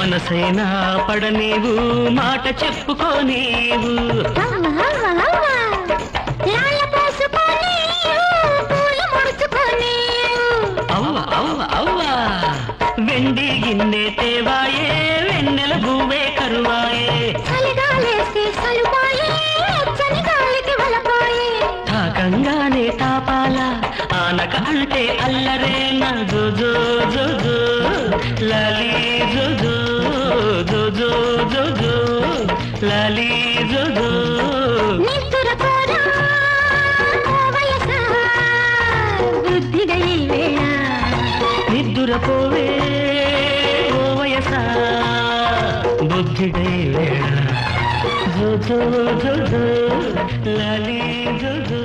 మనసైనా పడనీవు మాట చెప్పుకోనీవు అవ్వ అవ్వ అవ్వ వెండి గిన్నె తేవాయే వెన్నెల భూవే కరువాయే తాకంగానే తాపాల ఆనక అంటే అల్లరేనా జో జో జో జో లాలీ జో జో జో జో జో జో లాలీ జో జో నిద్దురపోవే ఓ వయసా బుద్ధిడై వేళ జో జో జో జో లాలీ జో జో